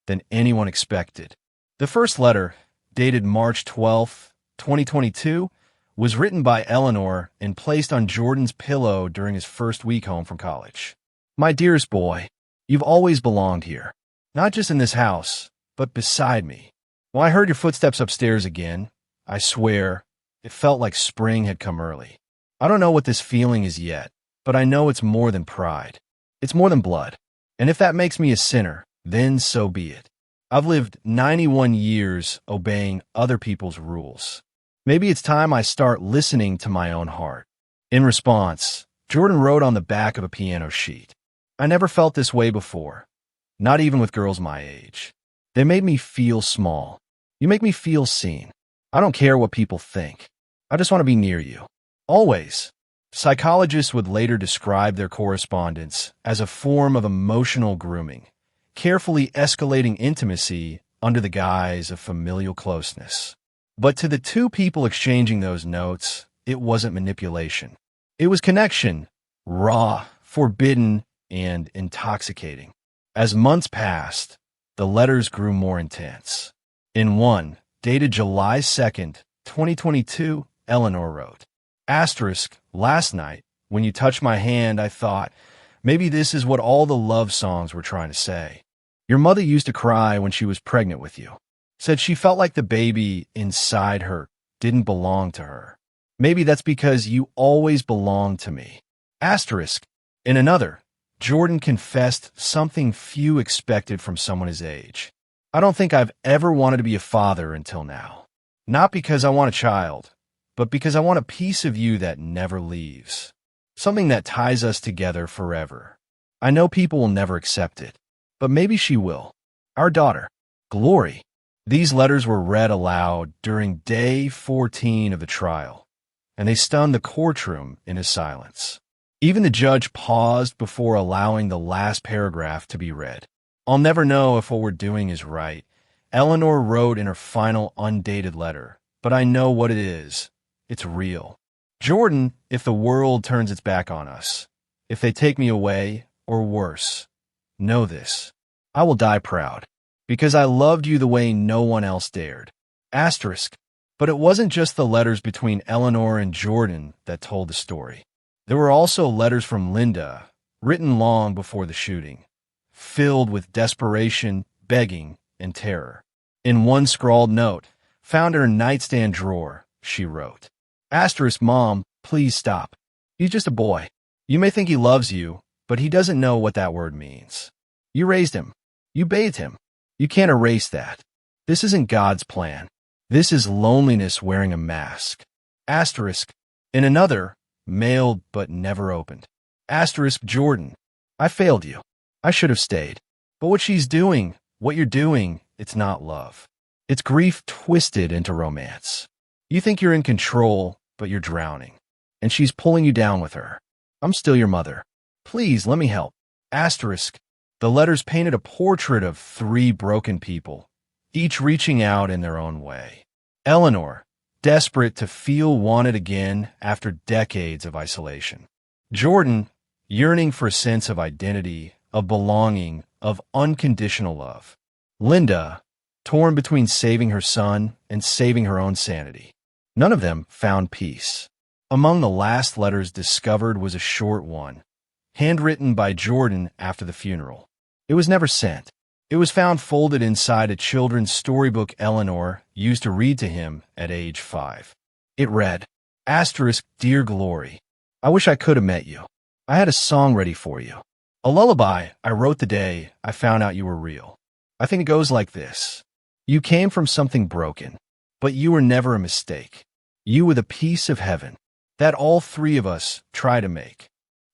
than anyone expected. The first letter, dated March 12, 2022, was written by Eleanor and placed on Jordan's pillow during his first week home from college. "My dearest boy, you've always belonged here, not just in this house, but beside me. When I heard your footsteps upstairs again, I swear, it felt like spring had come early. I don't know what this feeling is yet, but I know it's more than pride. It's more than blood. And if that makes me a sinner, then so be it. I've lived 91 years obeying other people's rules. Maybe it's time I start listening to my own heart." In response, Jordan wrote on the back of a piano sheet, "I never felt this way before, not even with girls my age. They made me feel small. You make me feel seen. I don't care what people think. I just want to be near you. Always." Psychologists would later describe their correspondence as a form of emotional grooming, carefully escalating intimacy under the guise of familial closeness. But to the 2 people exchanging those notes, it wasn't manipulation. It was connection, raw, forbidden, and intoxicating. As months passed, the letters grew more intense. In one, dated July 2nd, 2022, Eleanor wrote, "Last night, when you touched my hand, I thought, maybe this is what all the love songs were trying to say. Your mother used to cry when she was pregnant with you. Said she felt like the baby inside her didn't belong to her. Maybe that's because you always belonged to me." In another, Jordan confessed something few expected from someone his age. "I don't think I've ever wanted to be a father until now. Not because I want a child, but because I want a piece of you that never leaves. Something that ties us together forever. I know people will never accept it, but maybe she will. Our daughter, Glory." These letters were read aloud during day 14 of the trial, and they stunned the courtroom into silence. Even the judge paused before allowing the last paragraph to be read. "I'll never know if what we're doing is right," Eleanor wrote in her final undated letter, "but I know what it is. It's real. Jordan, if the world turns its back on us, if they take me away, or worse, know this. I will die proud, because I loved you the way no one else dared." But it wasn't just the letters between Eleanor and Jordan that told the story. There were also letters from Linda, written long before the shooting, filled with desperation, begging, and terror. In one scrawled note, found in her nightstand drawer, she wrote, "Mom, please stop. He's just a boy. You may think he loves you, but he doesn't know what that word means. You raised him. You bathed him. You can't erase that. This isn't God's plan. This is loneliness wearing a mask." In another, mailed but never opened. "Jordan, I failed you. I should have stayed. But what she's doing, what you're doing, it's not love. It's grief twisted into romance. You think you're in control, but you're drowning. And she's pulling you down with her. I'm still your mother. Please, let me help. Asterisk. The letters painted a portrait of three broken people, each reaching out in their own way. Eleanor, desperate to feel wanted again after decades of isolation. Jordan, yearning for a sense of identity, of belonging, of unconditional love. Linda, torn between saving her son and saving her own sanity. None of them found peace. Among the last letters discovered was a short one, handwritten by Jordan after the funeral. It was never sent. It was found folded inside a children's storybook Eleanor used to read to him at age 5. It read, asterisk, Dear Glory, I wish I could have met you. I had a song ready for you. A lullaby I wrote the day I found out you were real. I think it goes like this. You came from something broken, but you were never a mistake. You were the piece of heaven that all three of us try to make.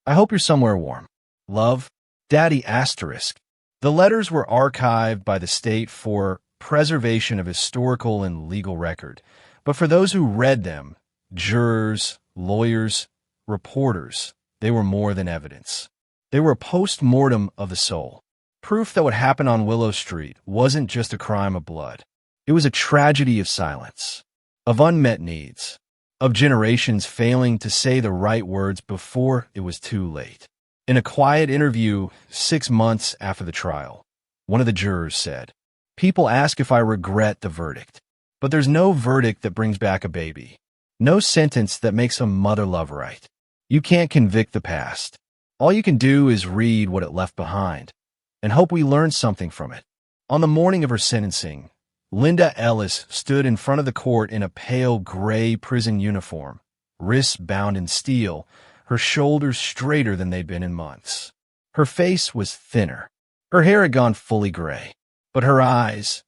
I hope you're somewhere warm. Love, Daddy asterisk. The letters were archived by the state for preservation of historical and legal record, but for those who read them, jurors, lawyers, reporters, they were more than evidence. They were a post-mortem of the soul. Proof that what happened on Willow Street wasn't just a crime of blood. It was a tragedy of silence, of unmet needs, of generations failing to say the right words before it was too late. In a quiet interview 6 months after the trial, one of the jurors said, People ask if I regret the verdict, but there's no verdict that brings back a baby. No sentence that makes a mother love right. You can't convict the past. All you can do is read what it left behind and hope we learn something from it. On the morning of her sentencing, Linda Ellis stood in front of the court in a pale gray prison uniform, wrists bound in steel, her shoulders straighter than they'd been in months. Her face was thinner. Her hair had gone fully gray. But her eyes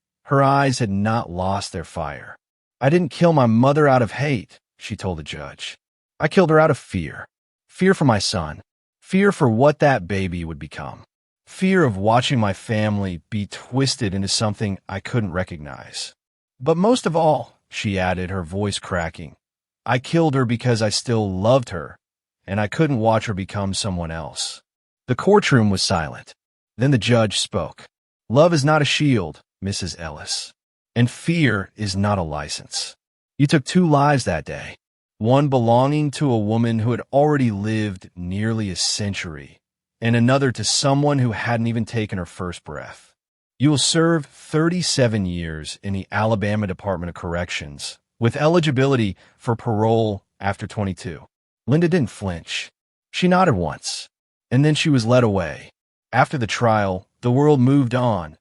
had not lost their fire. I didn't kill my mother out of hate, she told the judge. I killed her out of fear. Fear for my son. Fear for what that baby would become. Fear of watching my family be twisted into something I couldn't recognize. But most of all, she added, her voice cracking, I killed her because I still loved her, and I couldn't watch her become someone else. The courtroom was silent. Then the judge spoke. Love is not a shield, Mrs. Ellis, and fear is not a license. You took 2 lives that day, one belonging to a woman who had already lived nearly a century, and another to someone who hadn't even taken her first breath. You will serve 37 years in the Alabama Department of Corrections, with eligibility for parole after 22. Linda didn't flinch. She nodded once, and then she was led away. After the trial, the world moved on,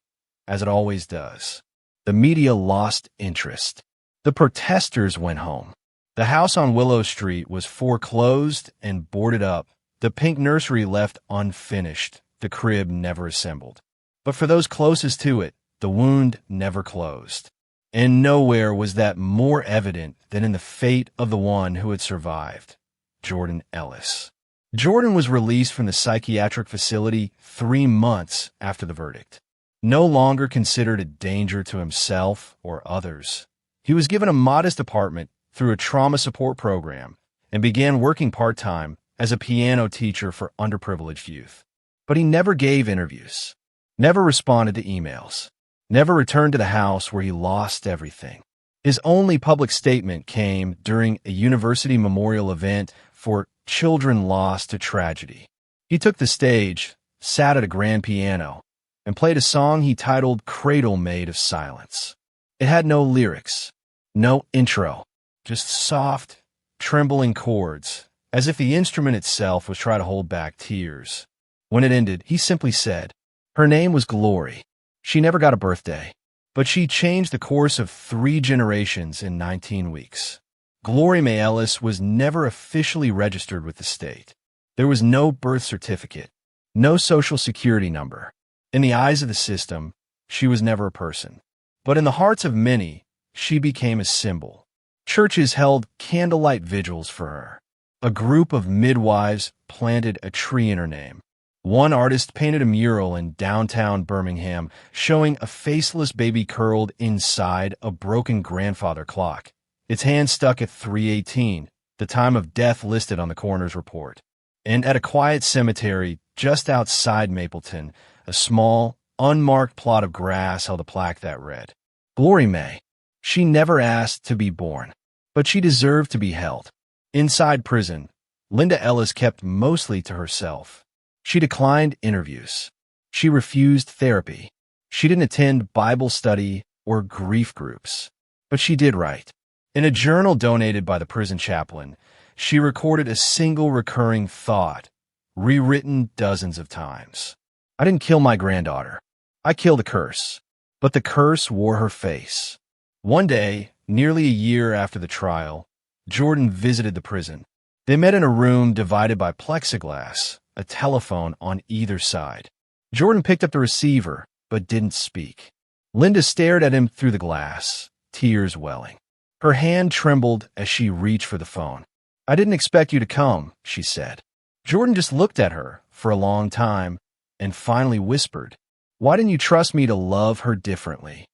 as it always does. The media lost interest. The protesters went home. The house on Willow Street was foreclosed and boarded up. The pink nursery left unfinished, the crib never assembled. But for those closest to it, the wound never closed. And nowhere was that more evident than in the fate of the one who had survived, Jordan Ellis. Jordan was released from the psychiatric facility 3 months after the verdict. No longer considered a danger to himself or others, he was given a modest apartment through a trauma support program and began working part-time as a piano teacher for underprivileged youth. But he never gave interviews, never responded to emails, never returned to the house where he lost everything. His only public statement came during a university memorial event for children lost to tragedy. He took the stage, sat at a grand piano, and played a song he titled Cradle Made of Silence. It had no lyrics, no intro, just soft, trembling chords, as if the instrument itself was trying to hold back tears. When it ended, he simply said, her name was Glory. She never got a birthday, but she changed the course of 3 generations in 19 weeks. Glory May Ellis was never officially registered with the state. There was no birth certificate, no social security number. In the eyes of the system, she was never a person. But in the hearts of many, she became a symbol. Churches held candlelight vigils for her. A group of midwives planted a tree in her name. One artist painted a mural in downtown Birmingham showing a faceless baby curled inside a broken grandfather clock, its hand stuck at 3:18, the time of death listed on the coroner's report. And at a quiet cemetery just outside Mapleton, a small, unmarked plot of grass held a plaque that read, "Glory May. She never asked to be born, but she deserved to be held." Inside prison, Linda Ellis kept mostly to herself. She declined interviews. She refused therapy. She didn't attend Bible study or grief groups. But she did write. In a journal donated by the prison chaplain, she recorded a single recurring thought, rewritten dozens of times. "I didn't kill my granddaughter. I killed a curse." But the curse wore her face. One day, nearly a year after the trial, Jordan visited the prison. They met in a room divided by plexiglass, a telephone on either side. Jordan picked up the receiver, but didn't speak. Linda stared at him through the glass, tears welling. Her hand trembled as she reached for the phone. "I didn't expect you to come," she said. Jordan just looked at her for a long time and finally whispered, "Why didn't you trust me to love her differently?"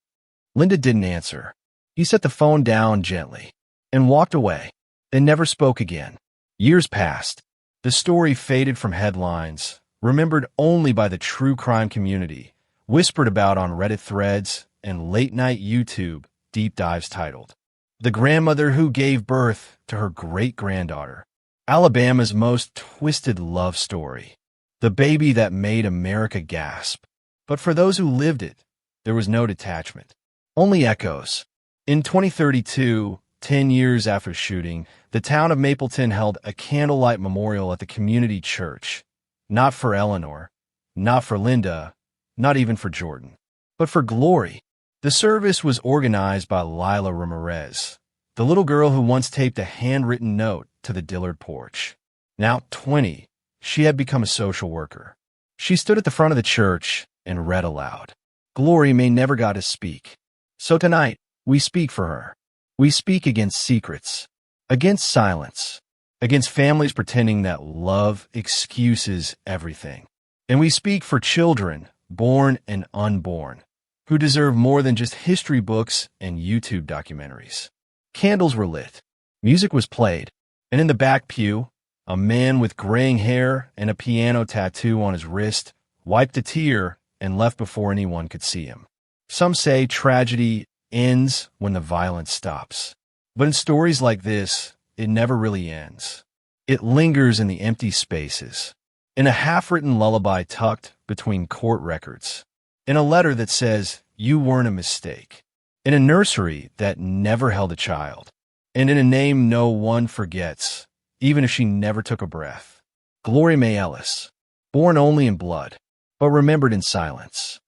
Linda didn't answer. He set the phone down gently and walked away. They never spoke again. Years passed. The story faded from headlines, remembered only by the true crime community, whispered about on Reddit threads and late-night YouTube deep dives titled, "The Grandmother Who Gave Birth to Her Great-Granddaughter." Alabama's most twisted love story. The baby that made America gasp. But for those who lived it, there was no detachment. Only echoes. In 2032, 10 years after shooting, the town of Mapleton held a candlelight memorial at the community church. Not for Eleanor, not for Linda, not even for Jordan, but for Glory. The service was organized by Lila Ramirez, the little girl who once taped a handwritten note to the Dillard porch. Now 20, she had become a social worker. She stood at the front of the church and read aloud. Glory may never got to speak. So tonight, we speak for her. We speak against secrets, against silence, against families pretending that love excuses everything. And we speak for children, born and unborn, who deserve more than just history books and YouTube documentaries. Candles were lit, music was played, and in the back pew, a man with graying hair and a piano tattoo on his wrist wiped a tear and left before anyone could see him. Some say tragedy ends when the violence stops. But in stories like this, it never really ends. It lingers in the empty spaces, in a half-written lullaby tucked between court records, in a letter that says, "You weren't a mistake," in a nursery that never held a child, and in a name no one forgets, even if she never took a breath. Glory May Ellis, born only in blood, but remembered in silence.